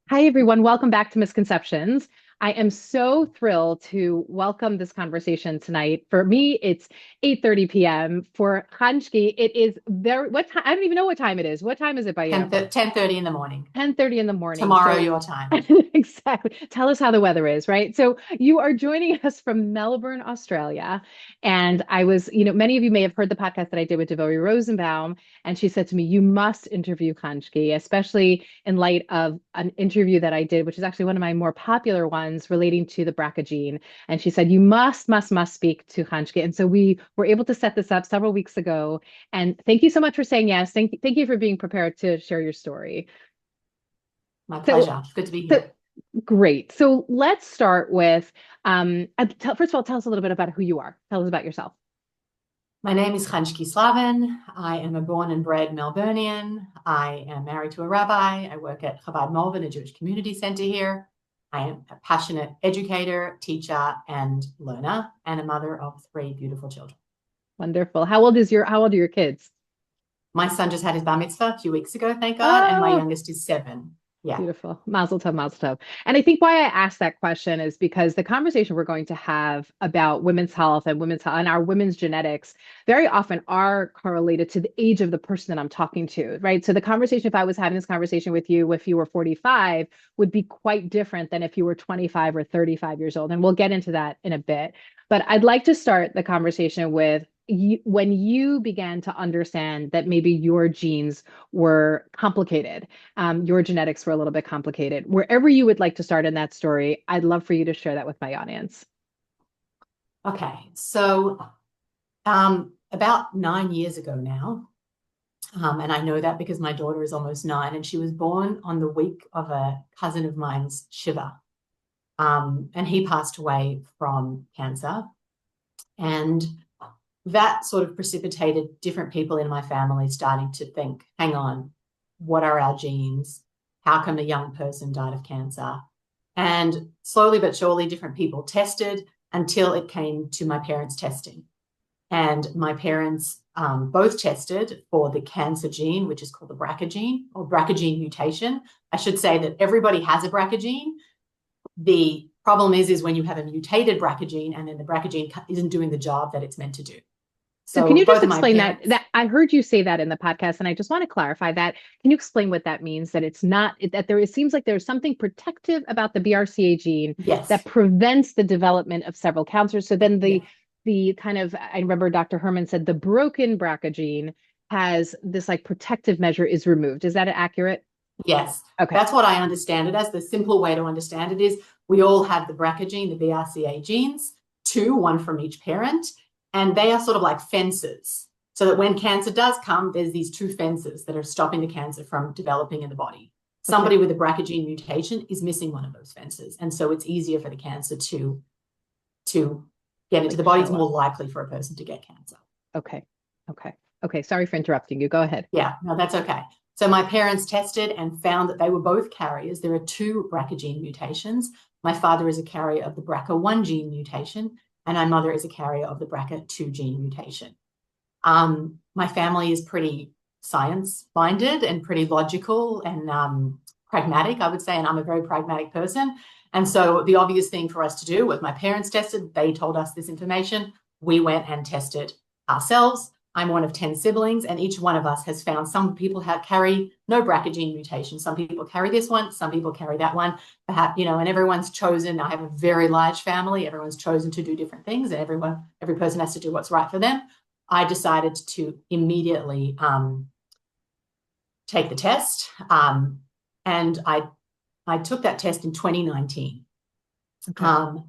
Hi, everyone. Welcome back to Misconceptions. I am so thrilled to welcome this conversation tonight. For me, it's 8:30 p.m. For Chanchkie, it is very, what time? I don't even know what time it is. What time is it by you? 10:30 in the morning. 10:30 in the morning. Tomorrow, So your time. exactly. Tell us how the weather is, right? So you are joining us from Melbourne, Australia. And I was, many of you may have heard the podcast that I did with Dvora Rosenbaum. And she said to me, you must interview Kanchki, especially in light of an interview that I did, which is actually one of my more popular ones relating to the BRCA gene. And she said, you must speak to Kanchki. And so we were able to set this up several weeks ago. And thank you so much for saying yes. Thank you for being prepared to share your story. My So, pleasure. Good to be so here. great. So let's start with, first of all, tell us a little bit about who you are. Tell us about yourself. My name is Chanchkie Slavin. I am a born and bred Melburnian. I am married to a rabbi. I work at Chabad Malvern, a Jewish community center here. I am a passionate educator, teacher, and learner, and a mother of three beautiful children. Wonderful. How old are your kids? My son just had his bar mitzvah a few weeks ago, thank God, and my Oh, youngest is 7. Yeah. beautiful. Mazel tov, mazel tov. And I think why I asked that question is because the conversation we're going to have about women's health and our women's genetics very often are correlated to the age of the person that I'm talking to, right? So the conversation, if I was having this conversation with you, if you were 45, would be quite different than if you were 25 or 35 years old. And we'll get into that in a bit. But I'd like to start the conversation with when you began to understand that maybe your genes were complicated, your genetics were a little bit complicated. Wherever you would like to start in that story, I'd love for you to share that with my audience. Okay. So about 9 years ago now, and I know that because my daughter is almost 9, and she was born on the week of a cousin of mine's Shiva. And he passed away from cancer. And that sort of precipitated different people in my family starting to think, hang on, what are our genes? How come a young person died of cancer? And slowly but surely, different people tested until it came to my parents' testing. And my parents both tested for the cancer gene, which is called the BRCA gene or BRCA gene mutation. I should say that everybody has a BRCA gene. The problem is when you have a mutated BRCA gene and then the BRCA gene isn't doing the job that it's meant to do. So can So you just both of my explain that parents, I heard you say that in the podcast, and I just want to clarify that. Can you explain what that means? That it's not that there, it seems like there's something protective about the BRCA gene that yes, prevents the development of several cancers. So then yeah, the kind of, I remember Dr. Herman said the broken BRCA gene has this like protective measure is removed. Is that accurate? yes. Okay. That's what I understand it as. The simple way to understand it is we all have the BRCA gene, the BRCA genes, two, one from each parent, and they are sort of like fences. So that when cancer does come, there's these two fences that are stopping the cancer from developing in the body. Okay. Somebody with a BRCA gene mutation is missing one of those fences. And so it's easier for the cancer to get into Like the body. It's show up. more likely for a person to get cancer. Okay. Okay. Okay. Sorry for interrupting you. Go ahead. Yeah, no, that's okay. So my parents tested and found that they were both carriers. There are two BRCA gene mutations. My father is a carrier of the BRCA1 gene mutation, and my mother is a carrier of the BRCA2 gene mutation. My family is pretty science minded and pretty logical and pragmatic, I would say, and I'm a very pragmatic person. And so the obvious thing for us to do was my parents tested, they told us this information. We went and tested ourselves. I'm one of 10 siblings, and each one of us has found some people carry no BRCA gene mutation. Some people carry this one, some people carry that one. Perhaps, and everyone's chosen. I have a very large family. Everyone's chosen to do different things, and every person has to do what's right for them. I decided to immediately take the test, and I took that test in 2019. Okay.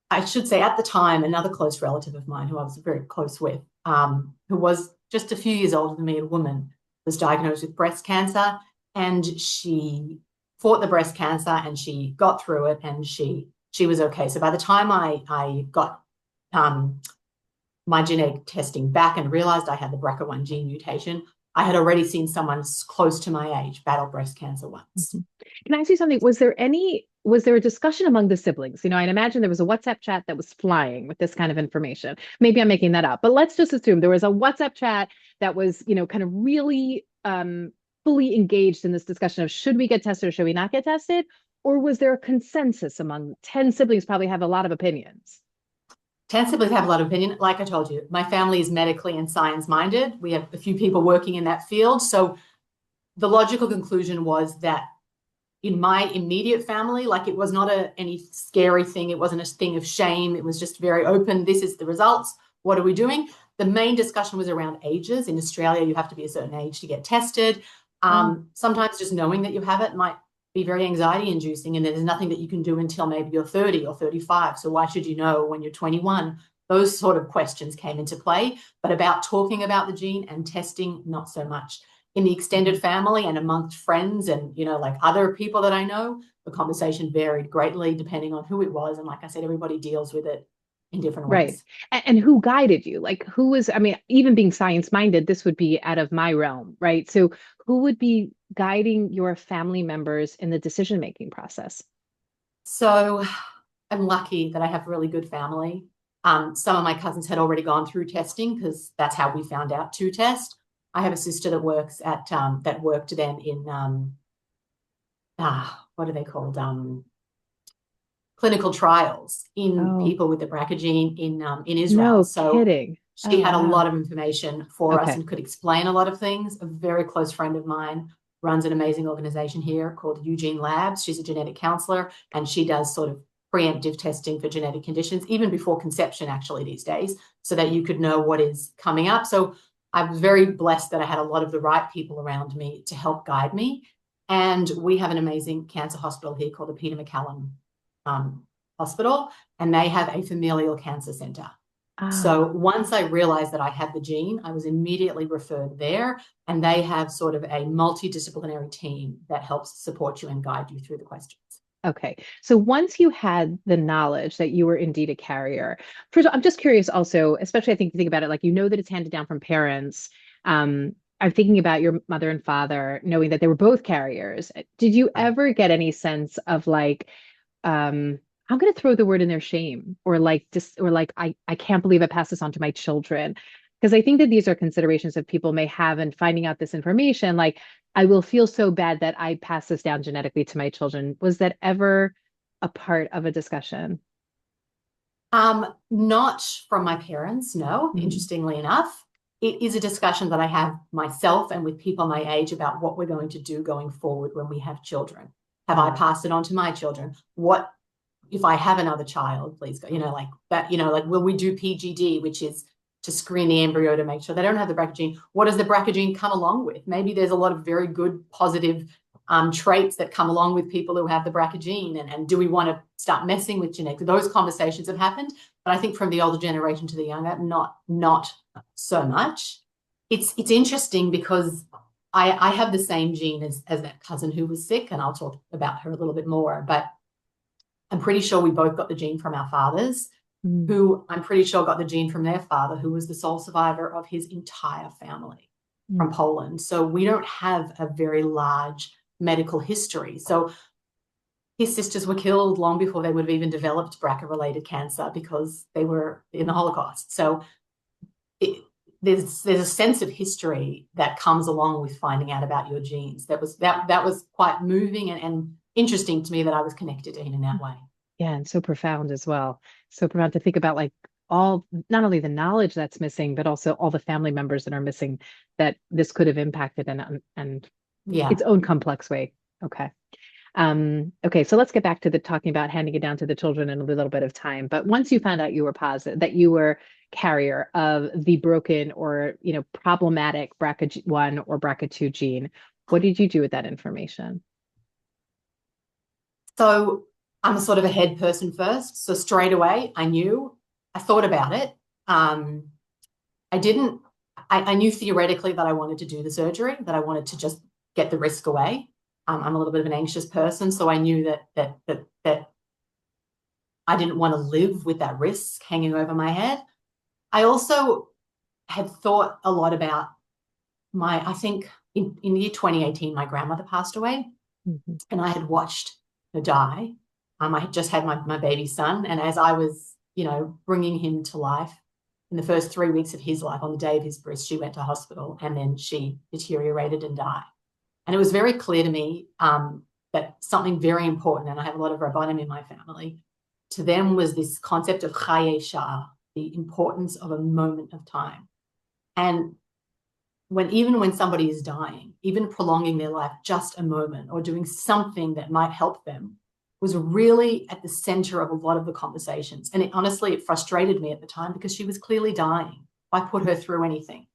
I should say at the time, another close relative of mine who I was very close with, who was just a few years older than me, a woman, was diagnosed with breast cancer, and she fought the breast cancer and she got through it, and she was okay. So by the time I got my genetic testing back and realized I had the BRCA1 gene mutation, I had already seen someone close to my age battle breast cancer once. Mhm. Can I ask you something? Was there a discussion among the siblings? I'd imagine there was a WhatsApp chat that was flying with this kind of information. Maybe I'm making that up, but let's just assume there was a WhatsApp chat that was, kind of really fully engaged in this discussion of should we get tested or should we not get tested? Or was there a consensus among 10 siblings probably have a lot of opinions? 10 siblings have a lot of opinion. Like I told you, my family is medically and science minded. We have a few people working in that field. So the logical conclusion was that in my immediate family, like it was not any scary thing. It wasn't a thing of shame. It was just very open. This is the results. What are we doing? The main discussion was around ages. In Australia, you have to be a certain age to get tested. Sometimes just knowing that you have it might be very anxiety inducing, and there's nothing that you can do until maybe you're 30 or 35. So why should you know when you're 21? Those sort of questions came into play, but about talking about the gene and testing, not so much. In the extended family and amongst friends and, like other people that I know, the conversation varied greatly depending on who it was. And like I said, everybody deals with it in different Right. ways. And who guided you? Like who was, I mean, even being science minded, this would be out of my realm, right? So who would be guiding your family members in the decision making process? So I'm lucky that I have a really good family. Some of my cousins had already gone through testing because that's how we found out to test. I have a sister that works at that worked then in what are they called? Clinical trials in Oh, people with the BRCA gene in Israel. no So kidding. she Oh, had a wow. lot of information for us Okay. and could explain a lot of things. A very close friend of mine runs an amazing organization here called Eugene Labs. She's a genetic counselor, and she does sort of preemptive testing for genetic conditions, even before conception, actually, these days, so that you could know what is coming up. So I was very blessed that I had a lot of the right people around me to help guide me. And we have an amazing cancer hospital here called the Peter MacCallum Hospital, and they have a familial cancer center. So Ah, once I realized that I had the gene, I was immediately referred there, and they have sort of a multidisciplinary team that helps support you and guide you through the questions. okay. So once you had the knowledge that you were indeed a carrier, first of all, I'm just curious also, especially I think you think about it, like you know that it's handed down from parents. I'm thinking about your mother and father, knowing that they were both carriers. Did you Right. ever get any sense of like, I'm going to throw the word in their shame or like just or like I can't believe I passed this on to my children because I think that these are considerations that people may have in finding out this information like I will feel so bad that I pass this down genetically to my children. Was that ever a part of a discussion? Not from my parents, no, Mm. interestingly enough. It is a discussion that I have myself and with people my age about what we're going to do going forward when we have children. Have I Uh, passed it on to my children? What if I have another child, please go, like that, like will we do PGD, which is to screen the embryo to make sure they don't have the BRCA gene? What does the BRCA gene come along with? Maybe there's a lot of very good, positive traits that come along with people who have the BRCA gene, and do we want to start messing with genetics? Those conversations have happened, but I think from the older generation to the younger, not so much. It's interesting because I have the same gene as that cousin who was sick, and I'll talk about her a little bit more, but I'm pretty sure we both got the gene from our fathers, mm, who I'm pretty sure got the gene from their father, who was the sole survivor of his entire family from mm. Poland. So we don't have a very large medical history. So his sisters were killed long before they would have even developed BRCA-related cancer because they were in the Holocaust. So it, there's a sense of history that comes along with finding out about your genes. That was quite moving and interesting to me that I was connected to him in that way. Yeah, and so profound as well. So profound to think about like all not only the knowledge that's missing, but also all the family members that are missing that this could have impacted and its Yeah. own complex way. Okay. Okay, so let's get back to the talking about handing it down to the children in a little bit of time. But once you found out you were positive, that you were carrier of the broken or problematic BRCA1 or BRCA2 gene, what did you do with that information? So I'm a sort of a head person first. So straight away, I thought about it. Um, I didn't, I knew theoretically that I wanted to do the surgery, that I wanted to just get the risk away. I'm a little bit of an anxious person, so I knew that I didn't want to live with that risk hanging over my head. I also had thought a lot about I think in the year 2018, my grandmother passed away, Mhm. and I had watched her die. I had just had my baby son, and as I was, bringing him to life in the first 3 weeks of his life, on the day of his birth, she went to hospital, and then she deteriorated and died. And it was very clear to me that something very important, and I have a lot of Rabbanim in my family, to them was this concept of chaye sha'ah, the importance of a moment of time. And even when somebody is dying, even prolonging their life just a moment or doing something that might help them was really at the center of a lot of the conversations. And honestly, it frustrated me at the time because she was clearly dying. I put her through anything.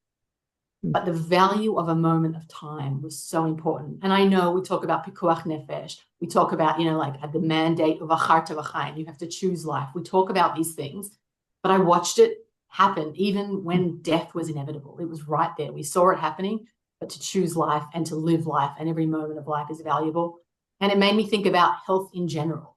But the value of a moment of time was so important. And I know we talk about pikuach nefesh. We talk about, like the mandate of acharta v'chaim. You have to choose life. We talk about these things, but I watched it happen even when death was inevitable. It was right there. We saw it happening, but to choose life and to live life, and every moment of life is valuable. And it made me think about health in general.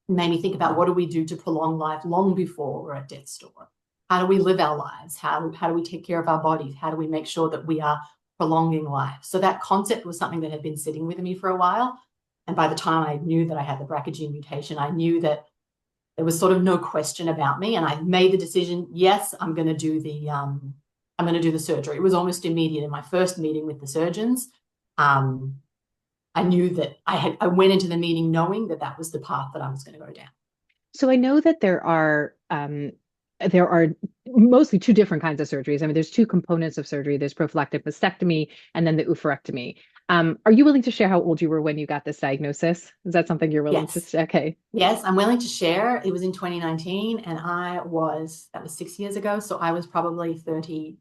It made me think about what do we do to prolong life long before we're at death's door? How do we live our lives? How do we take care of our bodies? How do we make sure that we are prolonging life? So that concept was something that had been sitting with me for a while. And by the time I knew that I had the BRCA gene mutation, I knew that there was sort of no question about me. And I made the decision, yes, I'm going to do the surgery. It was almost immediate. In my first meeting with the surgeons, I knew that I went into the meeting knowing that that was the path that I was going to go down. So I know that there are mostly two different kinds of surgeries. I mean, there's two components of surgery. There's prophylactic mastectomy and then the oophorectomy. Are you willing to share how old you were when you got this diagnosis? Is that something you're willing to say? Okay. Yes, I'm willing to share. It was in 2019 and that was 6 years ago. So I was probably 32.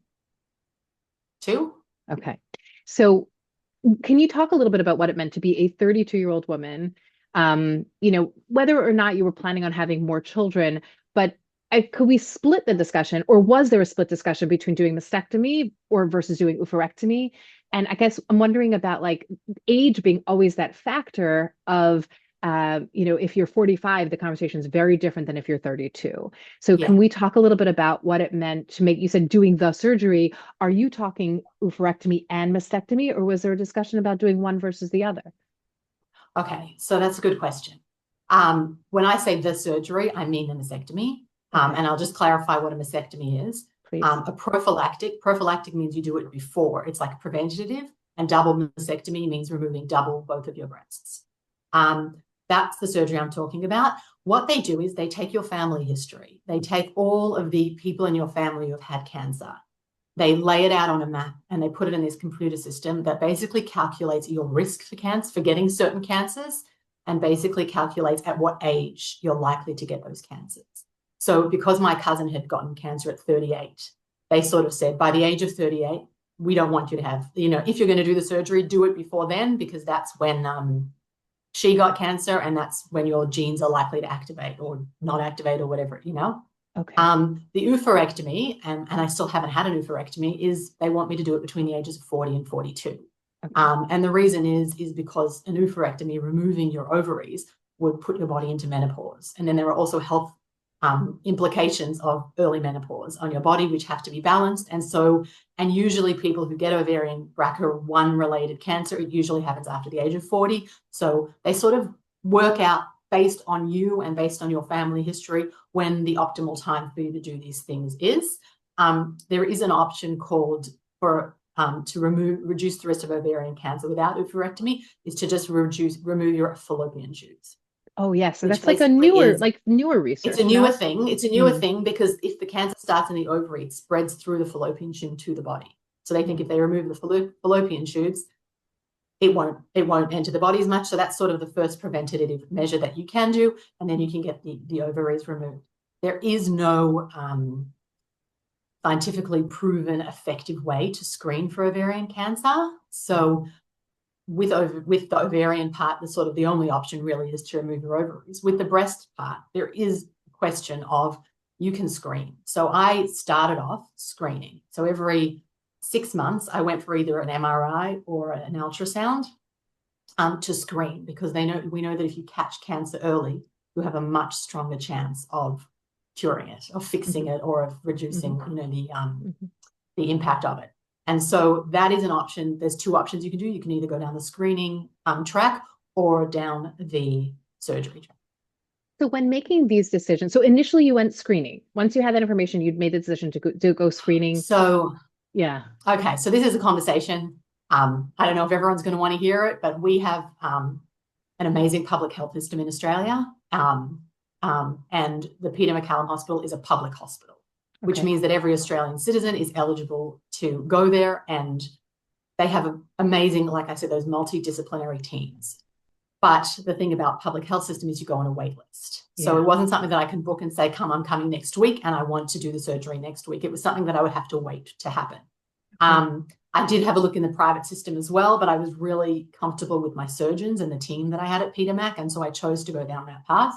Okay. So can you talk a little bit about what it meant to be a 32-year-old woman? Whether or not you were planning on having more children, but could we split the discussion, or was there a split discussion between doing mastectomy or versus doing oophorectomy? And I guess I'm wondering about age being always that factor of, if you're 45, the conversation is very different than if you're 32. So can we talk a little bit about what it meant to you said doing the surgery. Are you talking oophorectomy and mastectomy, or was there a discussion about doing one versus the other? Okay, so that's a good question. When I say the surgery, I mean the mastectomy. And I'll just clarify what a mastectomy is. Please. A prophylactic means you do it before. It's like preventative, and double mastectomy means removing both of your breasts. That's the surgery I'm talking about. What they do is they take your family history. They take all of the people in your family who have had cancer. They lay it out on a map and they put it in this computer system that basically calculates your risk for cancer, for getting certain cancers, and basically calculates at what age you're likely to get those cancers. So because my cousin had gotten cancer at 38, they sort of said, by the age of 38, we don't want you to have, if you're going to do the surgery, do it before then, because that's when she got cancer and that's when your genes are likely to activate or not activate or whatever, Okay. The oophorectomy, and I still haven't had an oophorectomy, is they want me to do it between the ages of 40 and 42. Okay. And the reason is because an oophorectomy, removing your ovaries, would put your body into menopause. And then there are also health implications of early menopause on your body, which have to be balanced. And usually people who get ovarian BRCA1 related cancer, it usually happens after the age of 40. So they sort of work out based on you and based on your family history when the optimal time for you to do these things is. There is an option called to reduce the risk of ovarian cancer without oophorectomy, is to just remove your fallopian tubes. Oh, yes. So that's like a newer research. It's a newer thing. It's a newer thing because if the cancer starts in the ovary, it spreads through the fallopian tube to the body. So they think if they remove the fallopian tubes, it won't enter the body as much. So that's sort of the first preventative measure that you can do, and then you can get the ovaries removed. There is no scientifically proven effective way to screen for ovarian cancer. So with the ovarian part, the only option really is to remove your ovaries. With the breast part, there is a question of you can screen. So I started off screening. So every 6 months, I went for either an MRI or an ultrasound to screen, because we know that if you catch cancer early, you have a much stronger chance of curing it, of fixing it, or of reducing, the impact of it. And so that is an option. There's two options you can do. You can either go down the screening track or down the surgery track. So when making these decisions, so initially you went screening. Once you had that information, you'd made the decision to go screening. So yeah. Okay. So this is a conversation I don't know if everyone's going to want to hear it, but we have an amazing public health system in Australia. And the Peter MacCallum Hospital is a public hospital, which Okay. means that every Australian citizen is eligible to go there. And they have an amazing, like I said, those multidisciplinary teams. But the thing about public health system is you go on a wait list. So Yeah. it wasn't something that I can book and say, come, I'm coming next week and I want to do the surgery next week. It was something that I would have to wait to happen. Okay. I did have a look in the private system as well, but I was really comfortable with my surgeons and the team that I had at Peter Mac, and so I chose to go down that path.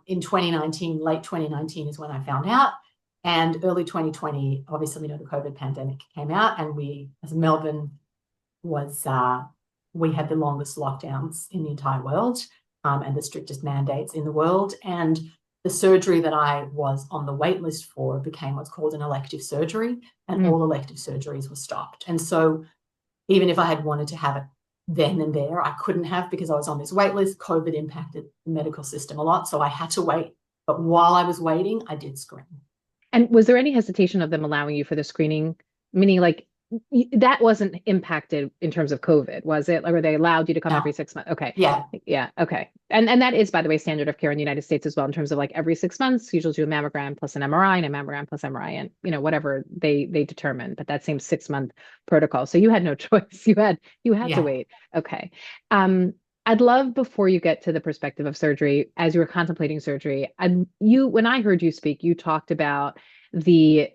In 2019, late 2019 is when I found out, and early 2020, obviously we know the COVID pandemic came out, and we, as Melbourne was, we had the longest lockdowns in the entire world, and the strictest mandates in the world, and the surgery that I was on the wait list for became what's called an elective surgery, and all elective surgeries were stopped. And so even if I had wanted to have it then and there, I couldn't have because I was on this wait list. COVID impacted the medical system a lot, so I had to wait. But while I was waiting, I did screen. And was there any hesitation of them allowing you for the screening? Meaning, like, that wasn't impacted in terms of COVID, was it? Or were they allowed you to come No. every 6 months? Okay. Yeah. Yeah. Okay. And that is, by the way, standard of care in the United States as well, in terms of like every 6 months, usually do a mammogram plus an MRI and a mammogram plus MRI, and whatever they determine. But that same 6 month protocol. So you had no choice. You had to Yeah. wait. Okay. I'd love, before you get to the perspective of surgery, as you were contemplating surgery, when I heard you speak, you talked about the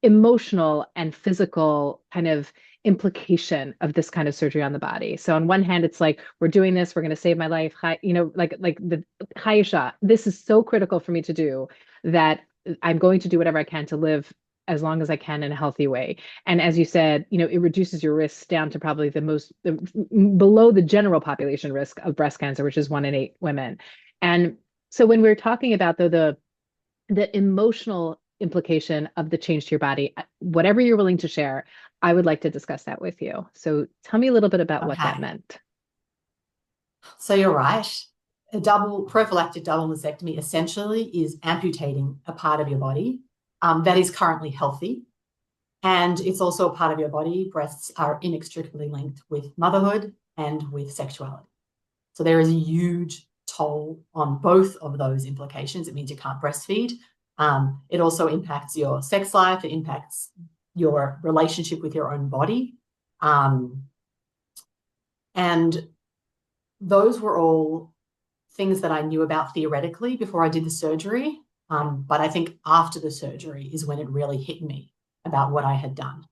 emotional and physical kind of implication of this kind of surgery on the body. So on one hand, it's like, we're doing this, we're going to save my life. Like the Hayesha, this is so critical for me to do that I'm going to do whatever I can to live as long as I can in a healthy way. And as you said, it reduces your risks down to probably below the general population risk of breast cancer, which is 1 in 8 women. And so when we're talking about, though, the emotional implication of the change to your body, whatever you're willing to share, I would like to discuss that with you. So tell me a little bit about what that Okay. meant. So you're right. A prophylactic double mastectomy essentially is amputating a part of your body that is currently healthy. And it's also a part of your body. Breasts are inextricably linked with motherhood and with sexuality. So there is a huge toll on both of those implications. It means you can't breastfeed. It also impacts your sex life. It impacts your relationship with your own body. And those were all things that I knew about theoretically before I did the surgery. But I think after the surgery is when it really hit me about what I had done.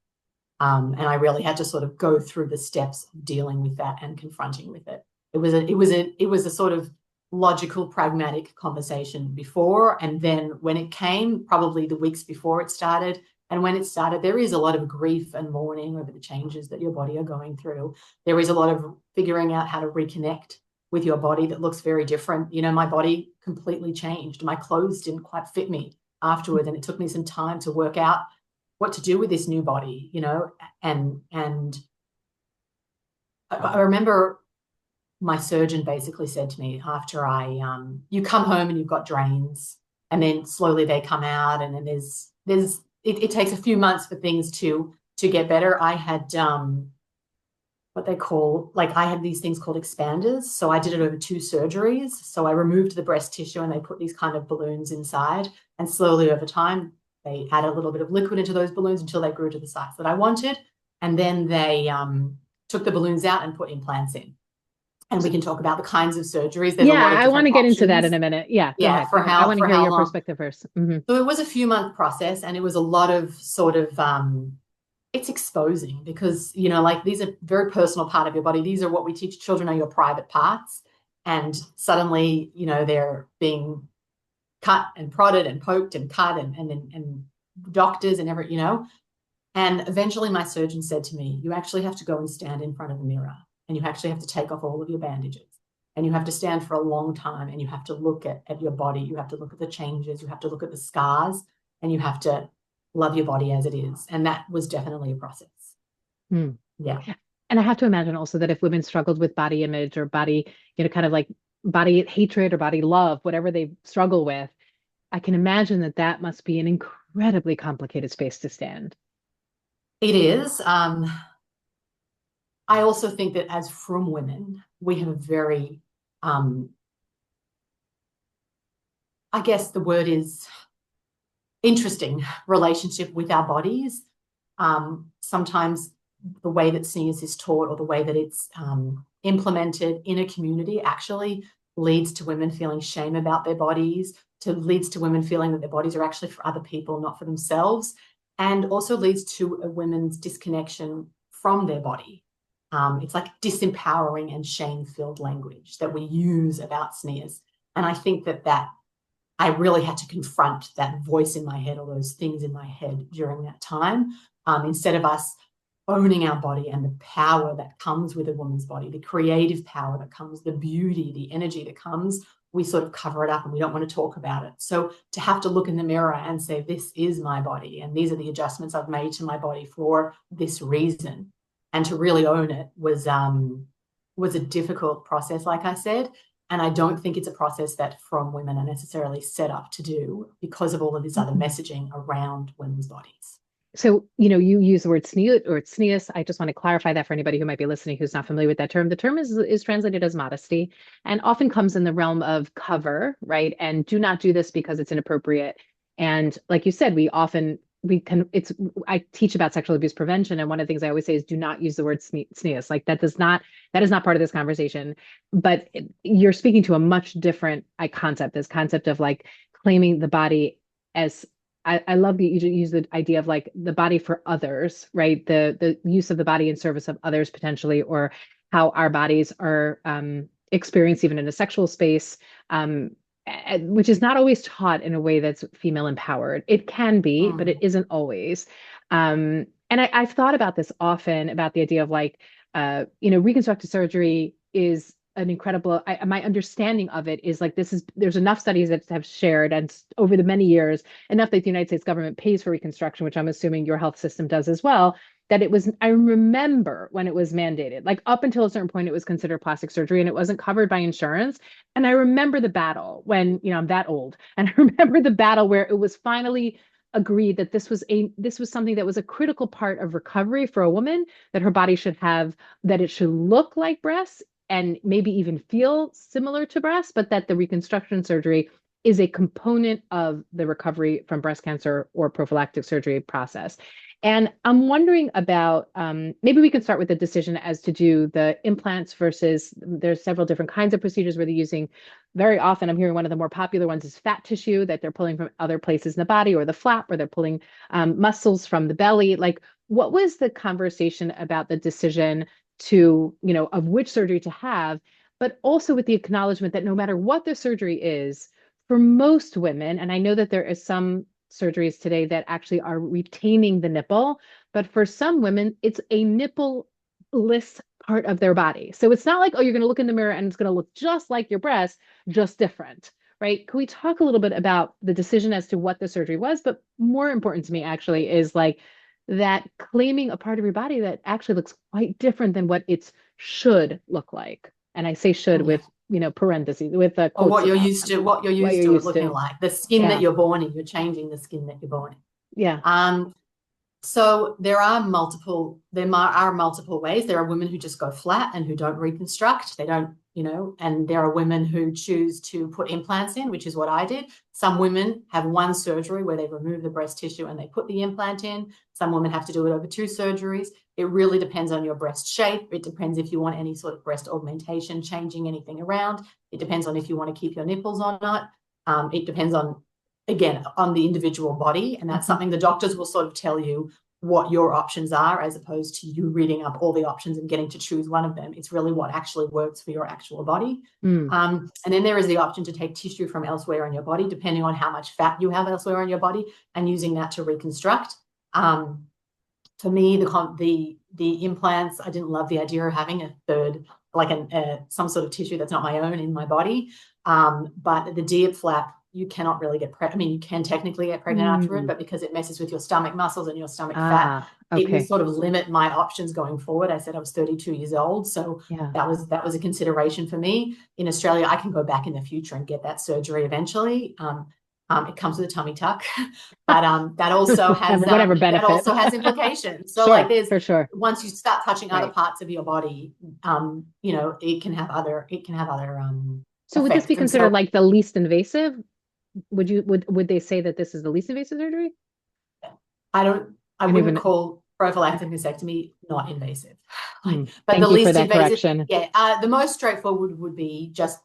And I really had to sort of go through the steps of dealing with that and confronting with it. It was a sort of logical, pragmatic conversation before. And then when it came, probably the weeks before it started, and when it started, there is a lot of grief and mourning over the changes that your body are going through. There is a lot of figuring out how to reconnect with your body that looks very different. My body completely changed. My clothes didn't quite fit me afterwards, and it took me some time to work out what to do with this new body, and I remember my surgeon basically said to me after you come home and you've got drains, and then slowly they come out, and then it takes a few months for things to get better. I had what they call, like, I had these things called expanders. So I did it over 2 surgeries. So I removed the breast tissue and they put these kind of balloons inside, and slowly over time, they add a little bit of liquid into those balloons until they grew to the size that I wanted. And then they took the balloons out and put implants in. And we can talk about the kinds of surgeries. There's a Yeah, lot of I want different to get into that in options. a minute. Yeah, go Yeah, ahead. Go ahead. I want to for hear how your long. perspective 1st. Mm-hmm. So it was a few month process, and it was a lot of sort of it's exposing because, like, these are very personal part of your body. These are what we teach children are your private parts. And suddenly, they're being cut and prodded and poked and cut and doctors and And eventually my surgeon said to me, you actually have to go and stand in front of a mirror, and you actually have to take off all of your bandages, and you have to stand for a long time, and you have to look at your body. You have to look at the changes. You have to look at the scars, and you have to love your body as it is. And that was definitely a process. Hmm. Yeah. And I have to imagine also that if women struggled with body image or body, kind of like body hatred or body love, whatever they struggle with, I can imagine that must be an incredibly complicated space to stand. It is. I also think that as frum women, we have a very, I guess the word is interesting relationship with our bodies. Sometimes the way that sneers is taught or the way that it's implemented in a community actually leads to women feeling shame about their bodies, leads to women feeling that their bodies are actually for other people, not for themselves, and also leads to a women's disconnection from their body. It's like disempowering and shame-filled language that we use about sneers. And I think that I really had to confront that voice in my head or those things in my head during that time. Instead of us owning our body and the power that comes with a woman's body, the creative power that comes, the beauty, the energy that comes, we sort of cover it up and we don't want to talk about it. So to have to look in the mirror and say, this is my body and these are the adjustments I've made to my body for this reason, and to really own it was a difficult process, like I said. And I don't think it's a process that frum women are necessarily set up to do because of all of this other messaging around women's bodies. So, you use the word sneer or sneas. I just want to clarify that for anybody who might be listening who's not familiar with that term. The term is translated as modesty and often comes in the realm of cover, right? And do not do this because it's inappropriate. And like you said, I teach about sexual abuse prevention. And one of the things I always say is do not use the word sneas. Like that is not part of this conversation. But you're speaking to a much different concept, this concept of like claiming the body as I love that you use the idea of like the body for others, right? The use of the body in service of others potentially, or how our bodies are experienced even in a sexual space, which is not always taught in a way that's female empowered. It can be, but it isn't always. And I've thought about this often about the idea of like, reconstructive surgery is an incredible, my understanding of it is like there's enough studies that have shared and over the many years, enough that the United States government pays for reconstruction, which I'm assuming your health system does as well, that I remember when it was mandated, like up until a certain point, it was considered plastic surgery and it wasn't covered by insurance. And I remember the battle when, I'm that old. And I remember the battle where it was finally agreed that this was something that was a critical part of recovery for a woman, that her body should have, that it should look like breasts and maybe even feel similar to breast, but that the reconstruction surgery is a component of the recovery from breast cancer or prophylactic surgery process. And I'm wondering about, maybe we can start with the decision as to do the implants versus there's several different kinds of procedures where they're using, very often I'm hearing one of the more popular ones is fat tissue that they're pulling from other places in the body, or the flap where they're pulling muscles from the belly. Like, what was the conversation about the decision to, of which surgery to have, but also with the acknowledgement that no matter what the surgery is, for most women, and I know that there is some surgeries today that actually are retaining the nipple, but for some women, it's a nipple-less part of their body. So it's not like, oh, you're going to look in the mirror and it's going to look just like your breast, just different, right? Can we talk a little bit about the decision as to what the surgery was? But more important to me actually is like, that claiming a part of your body that actually looks quite different than what it should look like. And I say should with, parentheses, with quotes. Or what you're used to it looking like. The skin that you're born in, you're changing the skin that you're born in. Yeah. So there are multiple ways. There are women who just go flat and who don't reconstruct. They don't, and there are women who choose to put implants in, which is what I did. Some women have one surgery where they remove the breast tissue and they put the implant in. Some women have to do it over 2 surgeries. It really depends on your breast shape. It depends if you want any sort of breast augmentation, changing anything around. It depends on if you want to keep your nipples or not. It depends on, again, on the individual body. And that's something the doctors will sort of tell you what your options are, as opposed to you reading up all the options and getting to choose one of them. It's really what actually works for your actual body. And then there is the option to take tissue from elsewhere in your body, depending on how much fat you have elsewhere in your body, and using that to reconstruct. For me, the implants, I didn't love the idea of having a third, like some sort of tissue that's not my own in my body. But the DIP flap, you cannot really get pregnant. I mean, you can technically get pregnant after it, but because it messes with your stomach muscles and your stomach fat, it will sort of limit my options going forward. I said I was 32 years old, so that was a consideration for me. In Australia, I can go back in the future and get that surgery eventually. It comes with a tummy tuck, but Whatever that benefit. also has implications. So like Sure, there's for sure. once you start touching other Right. parts of your body, it can have other So would this be effects. And considered so like the least invasive? Would they say that this is the least invasive surgery? I And wouldn't even call prophylactic mastectomy not invasive. But the thank you for least that invasive, correction. yeah, the most straightforward would be just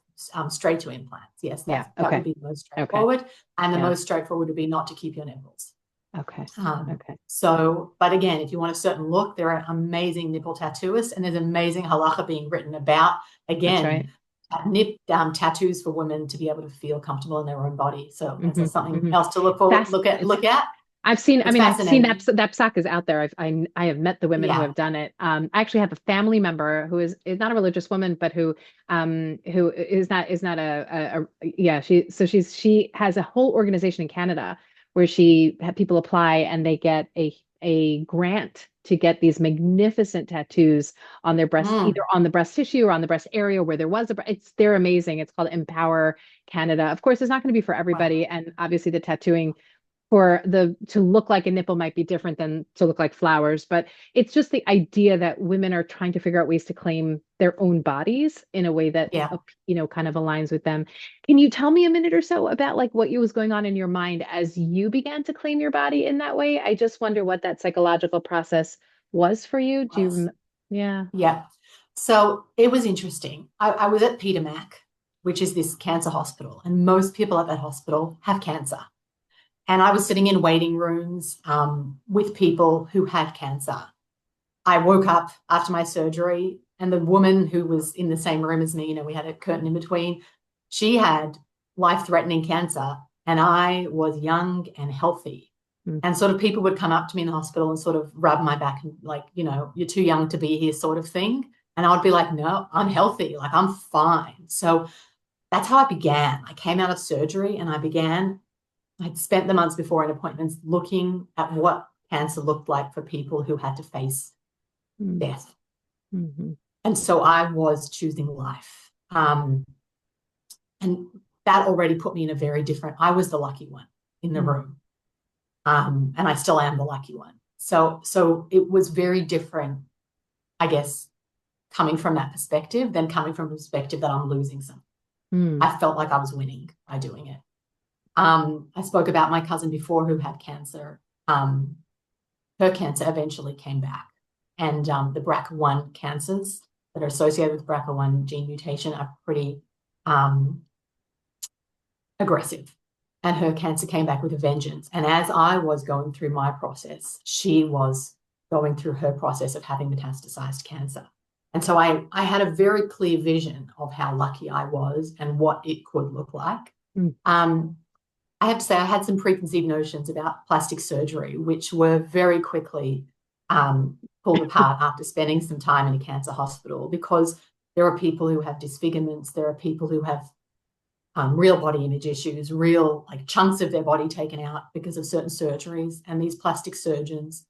straight to implants. Yes, Yeah. that would Okay. be the most Okay. straightforward. And the Yeah. most straightforward would be not to keep your nipples. Okay. Okay. So, but again, if you want a certain look, there are amazing nipple tattooists, and there's amazing halacha being written about, That's again, right. tattoos for women to be able to feel comfortable in their own body. So that's hmm something hmm else to That's look at. I've seen, I It's mean, I've seen fascinating. that psack is out there. I have met the women who Yeah. have done it. I actually have a family member who is not a religious woman, but who is not yeah, she has a whole organization in Canada where she had people apply and they get a grant to get these magnificent tattoos on their breast, either Mm. on the breast tissue or on the breast area where there was they're amazing. It's called Empower Canada. Of course, it's not going to be for Wow. everybody, and obviously the tattooing for the to look like a nipple might be different than to look like flowers, but it's just the idea that women are trying to figure out ways to claim their own bodies in a way that Yeah. kind of aligns with them. Can you tell me a minute or so about like what was going on in your mind as you began to claim your body in that way? I just wonder what that psychological process was for you. Yeah. Yeah. So it was interesting. I was at Peter Mac, which is this cancer hospital, and most people at that hospital have cancer. And I was sitting in waiting rooms with people who had cancer. I woke up after my surgery, and the woman who was in the same room as me, we had a curtain in between, she had life-threatening cancer, and I was young and healthy. Mm, And sort of people would come up to me in the hospital and sort of rub my back and like, you're too young to be here, sort of thing. And I would be like, no, I'm healthy, like I'm fine. So that's how I began. I came out of surgery and I'd spent the months before in appointments looking at what cancer looked like for people who had to face mm, death. mhm, And so I was choosing life. And that already put me in a very different, I was the lucky one in the mm, room. And I still am the lucky one. So it was very different, I guess, coming from that perspective than coming from a perspective that I'm losing something. mm, I felt like I was winning by doing it. I spoke about my cousin before who had cancer. Her cancer eventually came back. And the BRCA1 cancers that are associated with BRCA1 gene mutation are pretty aggressive. And her cancer came back with a vengeance. And as I was going through my process, she was going through her process of having metastasized cancer. And so I had a very clear vision of how lucky I was and what it could look like. mm, I have to say, I had some preconceived notions about plastic surgery, which were very quickly pulled apart after spending some time in a cancer hospital, because there are people who have disfigurements, there are people who have real body image issues, real like chunks of their body taken out because of certain surgeries. And these plastic surgeons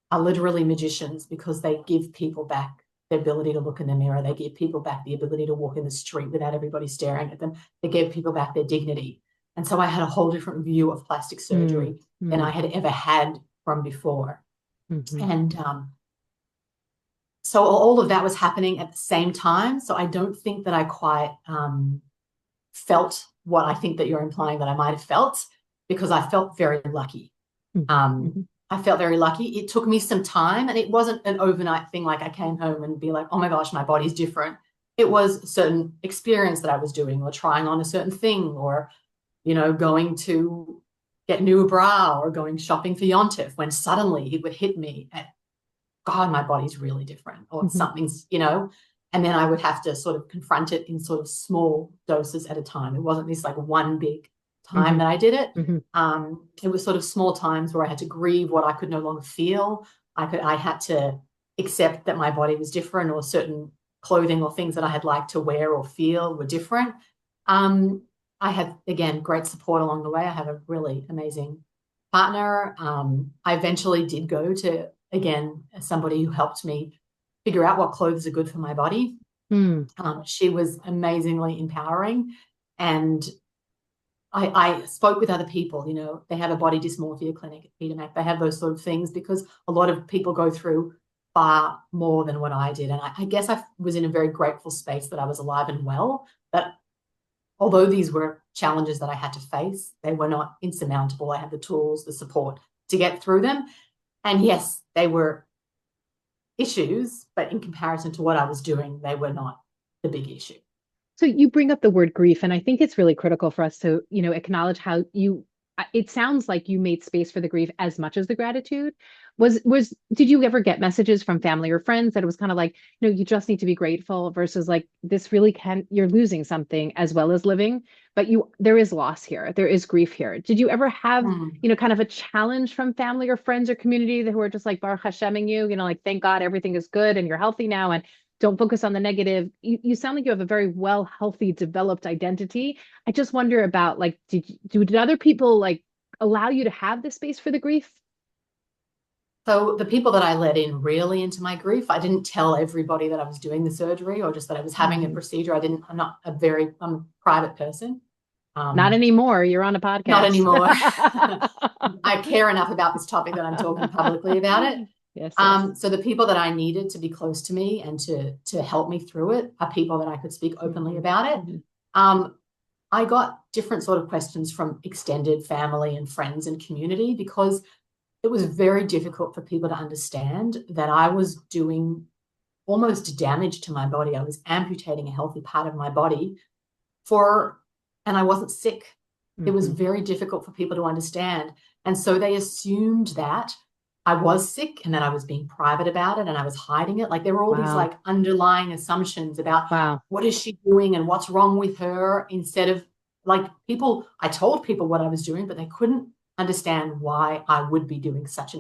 are literally magicians because they give people back the ability to look in the mirror. They give people back the ability to walk in the street without everybody staring at them. They give people back their dignity. And so I had a whole different view of plastic mm, surgery than I mm, had ever had from before. mhm, And so all of that was happening at the same time. So I don't think that I quite felt what I think that you're implying that I might have felt, because I felt very lucky. mhm, Um, mhm, I felt very lucky. It took me some time, and it wasn't an overnight thing like I came home and be like, oh my gosh, my body's different. It was a certain experience that I was doing, or trying on a certain thing, or, going to get new bra, or going shopping for Yontif, when suddenly it would hit me at, God, my body's really different, or mhm, something's, and then I would have to sort of confront it in sort of small doses at a time. It wasn't this like one big time mhm, that I did it. mhm, It was sort of small times where I had to grieve what I could no longer feel. I had to accept that my body was different, or certain clothing or things that I had liked to wear or feel were different. Um, I had, again, great support along the way. I have a really amazing partner. I eventually did go to, again, somebody who helped me figure out what clothes are good for my body. mm, She was amazingly empowering, and I spoke with other people, you know, they have a body dysmorphia clinic at Peter Mac. They have those sort of things because a lot of people go through far more than what I did. And I guess I was in a very grateful space that I was alive and well, that although these were challenges that I had to face, they were not insurmountable. I had the tools, the support to get through them. And yes, they were issues, but in comparison to what I was doing, they were not the big issue. So you bring up the word grief, and I think it's really critical for us to, acknowledge how it sounds like you made space for the grief as much as the gratitude. Did you ever get messages from family or friends that it was kind of like, you just need to be grateful versus like this really you're losing something as well as living, but there is loss here. There is grief here. Did you ever have, kind of a challenge from family or friends or community who are just like Baruch Hasheming you, like, thank God everything is good and you're healthy now and don't focus on the negative. You sound like you have a very well, healthy, developed identity. I just wonder about like, did other people like allow you to have the space for the grief? So the people that I let in really into my grief, I didn't tell everybody that I was doing the surgery or just that I was having a procedure. I'm a private person. Not anymore. You're on a podcast. Not anymore. I care enough about this topic that I'm talking publicly about it. Yes, So the people that I needed to be close to me and to help me through it are people that I could speak openly about it. I got different sort of questions from extended family and friends and community because it was very difficult for people to understand that I was doing almost damage to my body. I was amputating a healthy part of my body and I wasn't sick. It was very difficult for people to understand. And so they assumed that I was sick and that I was being private about it and I was hiding it. Like there were all these like underlying assumptions about what is she doing and what's wrong with her, instead of like I told people what I was doing, but they couldn't understand why I would be taking such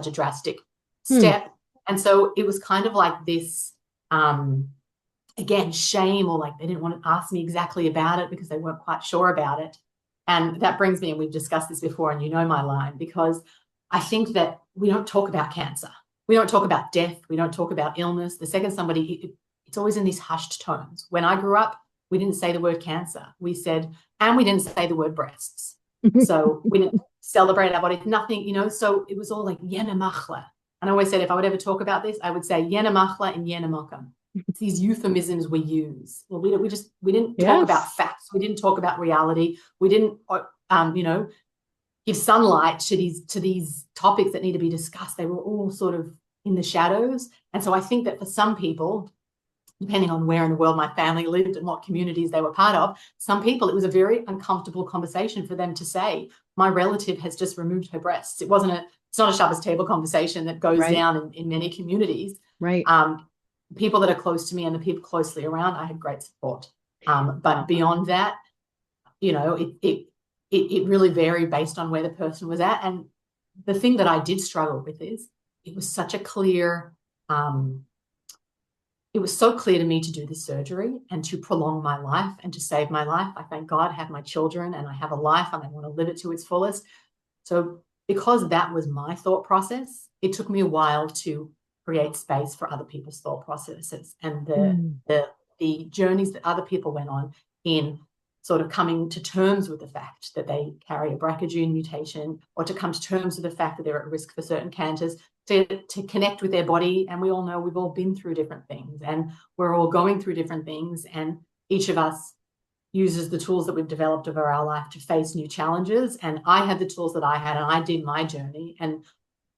a drastic step. And so it was kind of like this, again, shame, or like they didn't want to ask me exactly about it because they weren't quite sure about it. And that brings me, and we've discussed this before, and you know my line, because I think that we don't talk about cancer. We don't talk about death. We don't talk about illness. The second it's always in these hushed tones. When I grew up, we didn't say the word cancer. We didn't say the word breasts. So we didn't celebrate our bodies, nothing, so it was all like yena machla. And I always said, if I would ever talk about this, I would say yena machla and yena mokam. It's these euphemisms we use. Well, we didn't talk about facts. We didn't talk about reality. We didn't, give sunlight to these topics that need to be discussed. They were all sort of in the shadows. And so I think that for some people, depending on where in the world my family lived and what communities they were part of, some people, it was a very uncomfortable conversation for them to say, my relative has just removed her breasts. It's not a Shabbos table conversation that goes down in many communities. Right. People that are close to me and the people closely around, I had great support. But beyond that, it really varied based on where the person was at. And the thing that I did struggle with is it was such a clear, it was so clear to me to do this surgery and to prolong my life and to save my life. I thank God I have my children and I have a life and I want to live it to its fullest. So because that was my thought process, it took me a while to create space for other people's thought processes and the journeys that other people went on in sort of coming to terms with the fact that they carry a BRCA gene mutation, or to come to terms with the fact that they're at risk for certain cancers, to connect with their body. And we all know we've all been through different things and we're all going through different things. And each of us uses the tools that we've developed over our life to face new challenges. And I had the tools that I had and I did my journey. And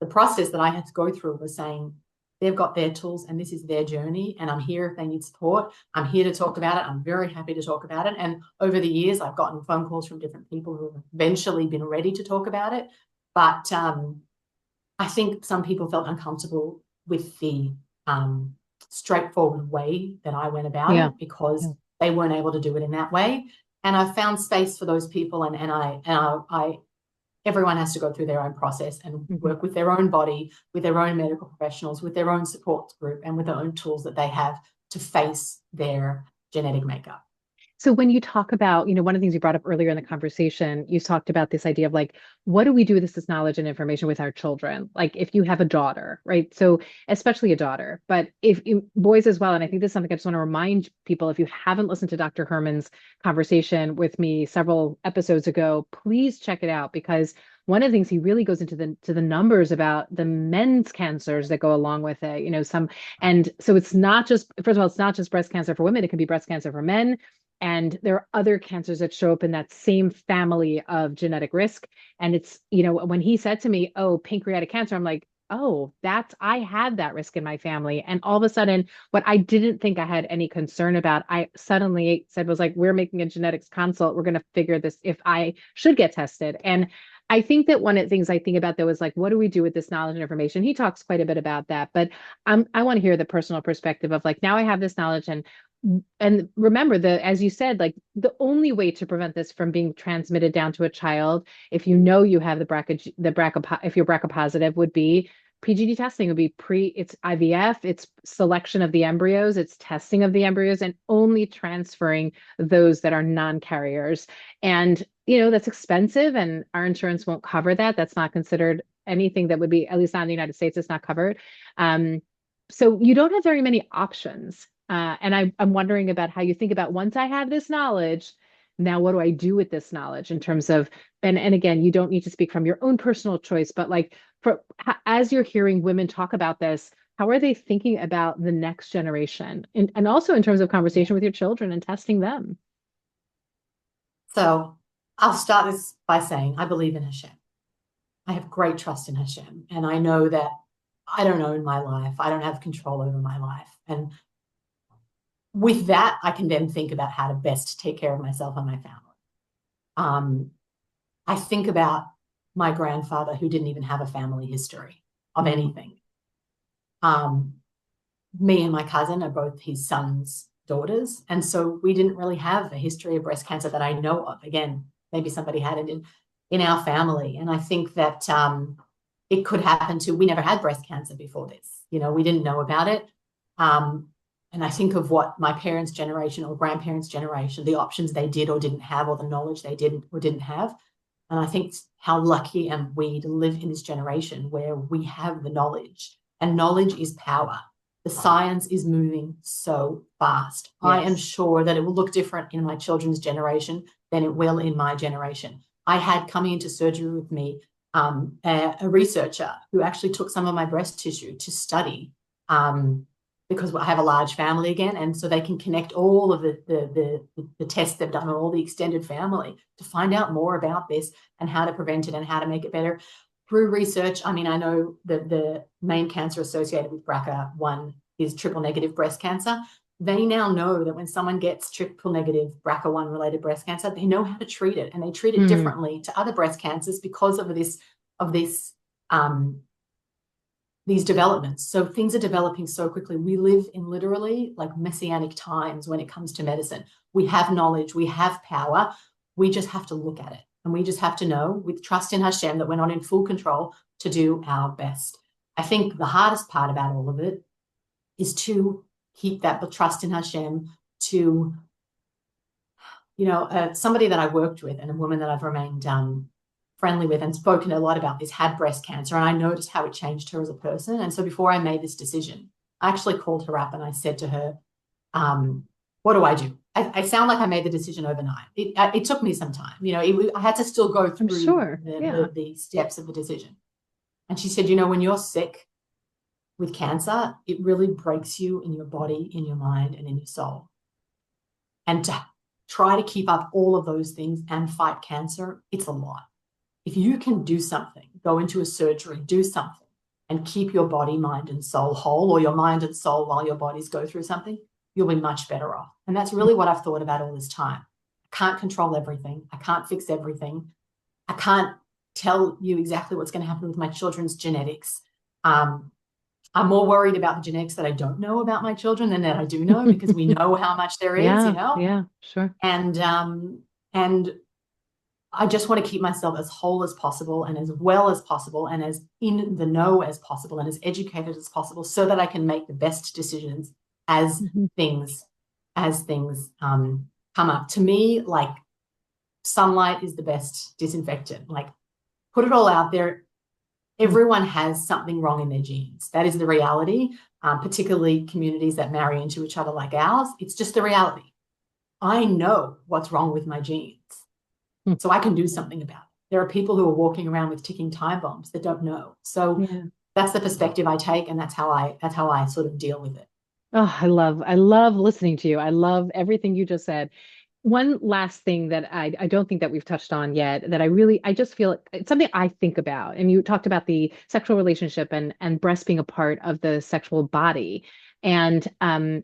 the process that I had to go through was saying, they've got their tools and this is their journey. And I'm here if they need support. I'm here to talk about it. I'm very happy to talk about it. And over the years, I've gotten phone calls from different people who have eventually been ready to talk about it. But I think some people felt uncomfortable with the straightforward way that I went about it because they weren't able to do it in that way. And I found space for those people. And I everyone has to go through their own process and work with their own body, with their own medical professionals, with their own support group, and with their own tools that they have to face their genetic makeup. So when you talk about, one of the things you brought up earlier in the conversation, you talked about this idea of like, what do we do with this knowledge and information with our children? Like if you have a daughter, right? So especially a daughter, but if boys as well, and I think this is something I just want to remind people, if you haven't listened to Dr. Herman's conversation with me several episodes ago, please check it out because one of the things he really goes into the numbers about the men's cancers that go along with it, and so it's not just, first of all, it's not just breast cancer for women, it can be breast cancer for men. And there are other cancers that show up in that same family of genetic risk. And it's, when he said to me, oh, pancreatic cancer, I'm like, oh, I had that risk in my family. And all of a sudden, what I didn't think I had any concern about, I suddenly said, was like, we're making a genetics consult. We're going to figure this if I should get tested. And I think that one of the things I think about though is like, what do we do with this knowledge and information? He talks quite a bit about that, but I want to hear the personal perspective of like, now I have this knowledge and remember as you said, like the only way to prevent this from being transmitted down to a child, if you know you have if you're BRCA positive, would be PGD testing. Would be it's IVF, it's selection of the embryos, it's testing of the embryos, and only transferring those that are non-carriers. And that's expensive, and our insurance won't cover that. That's not considered anything that would be, at least not in the United States, it's not covered. So you don't have very many options. And I'm wondering about how you think about once I have this knowledge, now what do I do with this knowledge in terms of, and again, you don't need to speak from your own personal choice, but like as you're hearing women talk about this, how are they thinking about the next generation? And also in terms of conversation with your children and testing them. So I'll start this by saying I believe in Hashem. I have great trust in Hashem. And I know that I don't own my life. I don't have control over my life. And with that, I can then think about how to best take care of myself and my family. I think about my grandfather who didn't even have a family history of anything. Me and my cousin are both his son's daughters. And so we didn't really have a history of breast cancer that I know of. Again, maybe somebody had it in our family. And I think that it could happen we never had breast cancer before this. We didn't know about it. And I think of what my parents' generation or grandparents' generation, the options they did or didn't have, or the knowledge they did or didn't have. And I think how lucky am we to live in this generation where we have the knowledge, and knowledge is power. The science is moving so fast. Yes. I am sure that it will look different in my children's generation than it will in my generation. I had coming into surgery with me a researcher who actually took some of my breast tissue to study because I have a large family again, and so they can connect all of the tests they've done on all the extended family to find out more about this and how to prevent it and how to make it better. Through research, I mean, I know that the main cancer associated with BRCA1 is triple negative breast cancer. They now know that when someone gets triple negative BRCA1 related breast cancer, they know how to treat it, and they treat it differently to other breast cancers because of these developments. So things are developing so quickly. We live in literally like messianic times when it comes to medicine. We have knowledge, we have power. We just have to look at it. And we just have to know with trust in Hashem that we're not in full control to do our best. I think the hardest part about all of it is to keep that trust in Hashem to, somebody that I worked with and a woman that I've remained friendly with and spoken a lot about this had breast cancer, and I noticed how it changed her as a person. And so before I made this decision, I actually called her up and I said to her, what do I do? I sound like I made the decision overnight. It took me some time. I had to still go through the steps of the decision. And she said, when you're sick with cancer, it really breaks you in your body, in your mind, and in your soul. And to try to keep up all of those things and fight cancer, it's a lot. If you can do something, go into a surgery, do something, and keep your body, mind, and soul whole, or your mind and soul while your bodies go through something, you'll be much better off. And that's really what I've thought about all this time. I can't control everything. I can't fix everything. I can't tell you exactly what's going to happen with my children's genetics. I'm more worried about the genetics that I don't know about my children than that I do know, because we know how much there is, Yeah, sure. And I just want to keep myself as whole as possible and as well as possible and as in the know as possible and as educated as possible so that I can make the best decisions as things come up. To me, like sunlight is the best disinfectant. Like put it all out there. Everyone has something wrong in their genes. That is the reality, particularly communities that marry into each other like ours. It's just the reality. I know what's wrong with my genes, Mm. so I can do something about it. There are people who are walking around with ticking time bombs that don't know. So Yeah. that's the perspective I take, and that's how I sort of deal with it. Oh, I love listening to you. I love everything you just said. One last thing that I don't think that we've touched on yet that I just feel it's something I think about. And you talked about the sexual relationship and breast being a part of the sexual body. And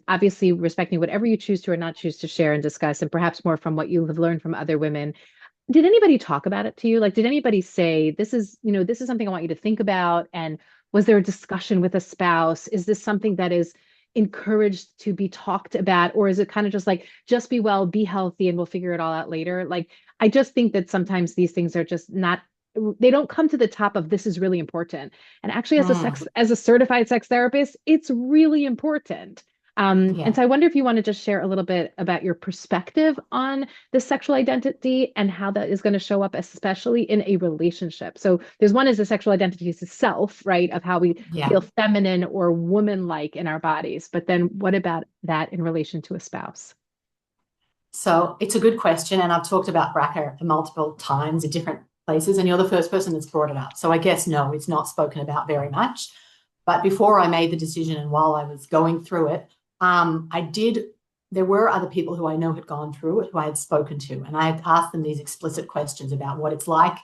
obviously respecting whatever you choose to or not choose to share and discuss, and perhaps more from what you have learned from other women. Did anybody talk about it to you? Like, did anybody say, this is something I want you to think about? And was there a discussion with a spouse? Is this something that is encouraged to be talked about? Or is it kind of just like, just be well, be healthy, and we'll figure it all out later? Like, I just think that sometimes these things are just not, they don't come to the top of this is really important. And actually, Mm, as a certified sex therapist, it's really important. And yeah. so I wonder if you want to just share a little bit about your perspective on the sexual identity and how that is going to show up, especially in a relationship. So there's one is the sexual identity as a self, right, of how we Yeah. feel feminine or woman-like in our bodies. But then what about that in relation to a spouse? So it's a good question. And I've talked about BRCA multiple times in different places, and you're the first person that's brought it up. So I guess no, it's not spoken about very much. But before I made the decision and while I was going through it, there were other people who I know had gone through it, who I had spoken to, and I had asked them these explicit questions about what it's like.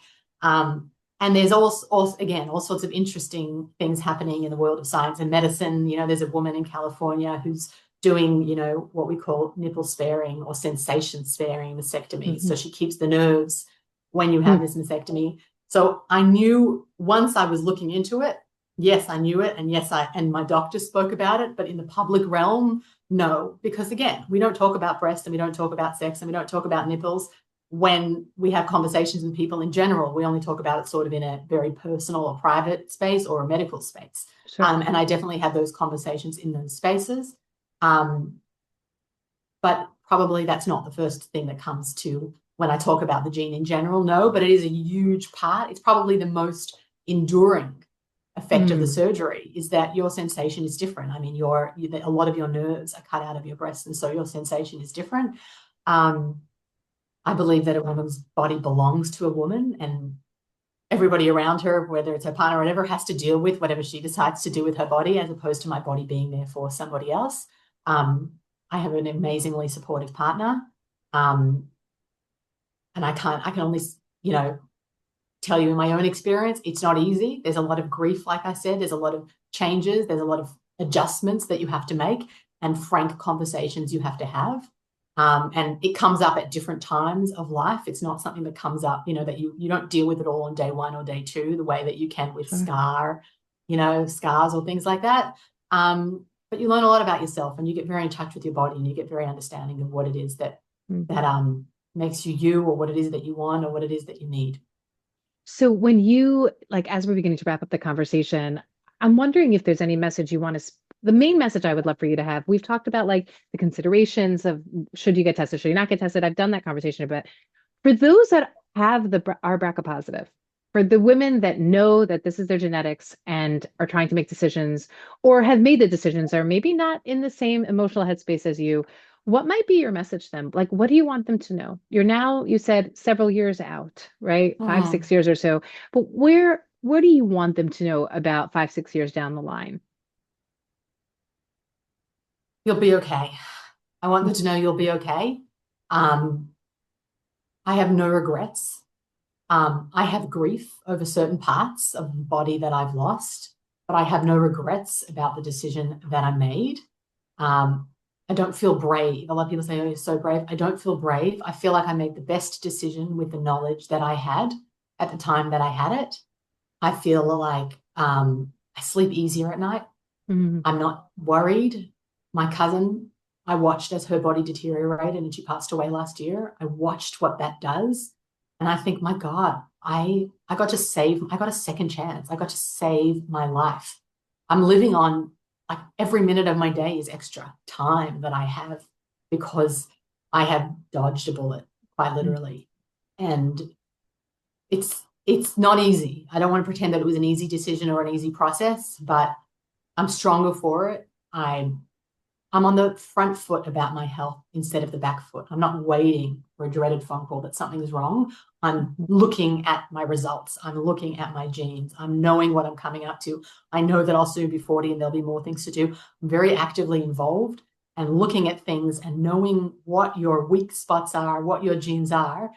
And there's also, again, all sorts of interesting things happening in the world of science and medicine. There's a woman in California who's doing, what we call nipple sparing or sensation sparing mastectomy. Mhm. So she keeps the nerves when you have Mm. this mastectomy. So I knew once I was looking into it, yes, I knew it. And yes, and my doctor spoke about it, but in the public realm, no, because again, we don't talk about breast and we don't talk about sex and we don't talk about nipples when we have conversations with people in general. We only talk about it sort of in a very personal or private space or a medical space. Sure. And I definitely have those conversations in those spaces. Um, but probably that's not the first thing that comes to when I talk about the gene in general. No, but it is a huge part. It's probably the most enduring effect of the Mm. surgery is that your sensation is different. I mean, a lot of your nerves are cut out of your breast, and so your sensation is different. Um, I believe that a woman's body belongs to a woman, and everybody around her, whether it's her partner or whatever, has to deal with whatever she decides to do with her body, as opposed to my body being there for somebody else. Um, I have an amazingly supportive partner. Um, and I can only, tell you in my own experience, it's not easy. There's a lot of grief, like I said, there's a lot of changes, there's a lot of adjustments that you have to make and frank conversations you have to have. And it comes up at different times of life. It's not something that comes up, that you don't deal with it all on day one or day two, the way that you can with Sure. scars or things like that. But you learn a lot about yourself, and you get very in touch with your body, and you get very understanding of what it is that Mm. makes you, or what it is that you want, or what it is that you need. So when you like, as we're beginning to wrap up the conversation, I'm wondering if there's any message you want to, the main message I would love for you to have. We've talked about like the considerations of should you get tested, should you not get tested. I've done that conversation a bit. For those that have are BRCA positive, for the women that know that this is their genetics and are trying to make decisions or have made the decisions, or maybe not in the same emotional headspace as you, what might be your message to them? Like, what do you want them to know? You're now, you said several years out, right? 5, 6 years or so. But where do you want them to know about 5, 6 years down the line? You'll be okay. I want them to know you'll be okay. Um, I have no regrets. I have grief over certain parts of the body that I've lost, but I have no regrets about the decision that I made. Um, I don't feel brave. A lot of people say, "Oh, you're so brave." I don't feel brave. I feel like I made the best decision with the knowledge that I had at the time that I had it. I feel like I sleep easier at night. Mhm. I'm not worried. My cousin, I watched as her body deteriorated and she passed away last year. I watched what that does. And I think, my God, I got a second chance. I got to save my life. I'm living on like every minute of my day is extra time that I have because I have dodged a bullet, quite literally. And it's not easy. I don't want to pretend that it was an easy decision or an easy process, but I'm stronger for it. I'm on the front foot about my health instead of the back foot. I'm not waiting for a dreaded phone call that something's wrong. I'm looking at my results. I'm looking at my genes. I'm knowing what I'm coming up to. I know that I'll soon be 40 and there'll be more things to do. I'm very actively involved and looking at things and knowing what your weak spots are, what your genes are.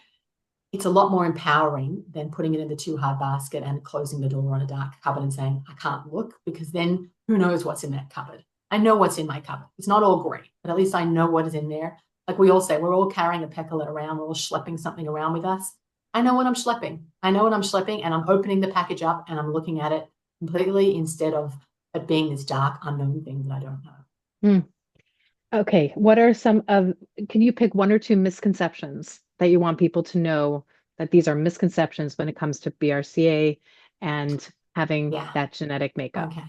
It's a lot more empowering than putting it in the too hard basket and closing the door on a dark cupboard and saying, I can't look, because then who knows what's in that cupboard? I know what's in my cupboard. It's not all great, but at least I know what is in there. Like we all say, we're all carrying a pecklet around. We're all schlepping something around with us. I know what I'm schlepping. I know what I'm schlepping, and I'm opening the package up and I'm looking at it completely instead of it being this dark, unknown thing that I don't know. Okay, can you pick one or two misconceptions that you want people to know that these are misconceptions when it comes to BRCA and having Yeah. that genetic makeup? Okay.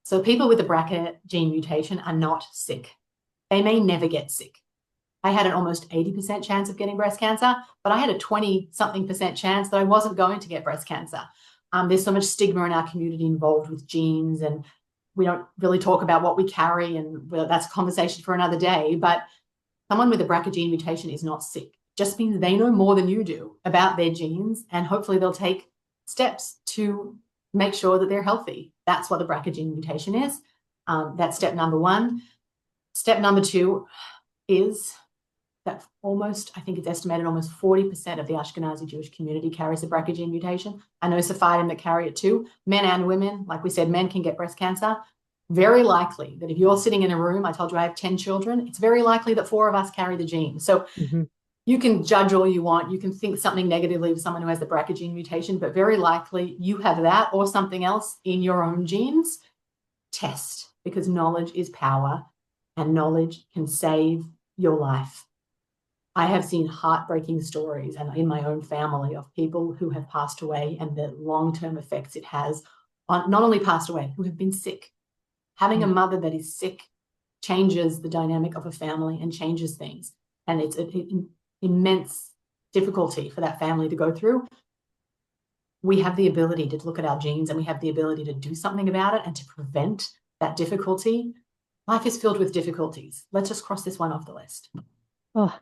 So people with the BRCA gene mutation are not sick. They may never get sick. I had an almost 80% chance of getting breast cancer, but I had a 20-something% chance that I wasn't going to get breast cancer. There's so much stigma in our community involved with genes, and we don't really talk about what we carry, and that's a conversation for another day. But someone with a BRCA gene mutation is not sick. It just means they know more than you do about their genes, and hopefully they'll take steps to make sure that they're healthy. That's what the BRCA gene mutation is. That's step number one. Step number two is that I think it's estimated almost 40% of the Ashkenazi Jewish community carries the BRCA gene mutation. I know Sephardim that carry it too. Men and women, like we said, men can get breast cancer. Very likely that if you're sitting in a room, I told you I have 10 children, it's very likely that 4 of us carry the gene. So you can judge all you want. You can think something negatively of someone who has the BRCA gene mutation, but very likely you have that or something else in your own genes. Test, because knowledge is power and knowledge can save your life. I have seen heartbreaking stories and in my own family of people who have passed away and the long-term effects it has on not only passed away, who have been sick. Having a mother that is sick changes the dynamic of a family and changes things. And it's an immense difficulty for that family to go through. We have the ability to look at our genes and we have the ability to do something about it and to prevent that difficulty. Life is filled with difficulties. Let's just cross this one off the list. Oh,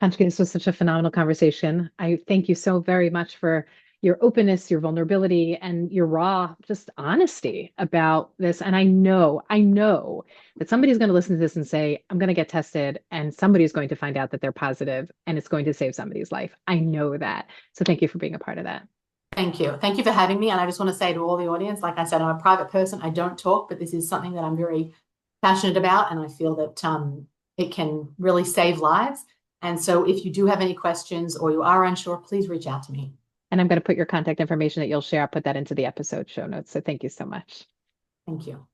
Chanchkie, this was such a phenomenal conversation. I thank you so very much for your openness, your vulnerability, and your raw, just honesty about this. And I know that somebody's going to listen to this and say, I'm going to get tested, and somebody's going to find out that they're positive, and it's going to save somebody's life. I know that. So thank you for being a part of that. Thank you. Thank you for having me. And I just want to say to all the audience, like I said, I'm a private person. I don't talk, but this is something that I'm very passionate about. And I feel that it can really save lives. And so if you do have any questions or you are unsure, please reach out to me. And I'm going to put your contact information that you'll share. I'll put that into the episode show notes. So thank you so much. Thank you.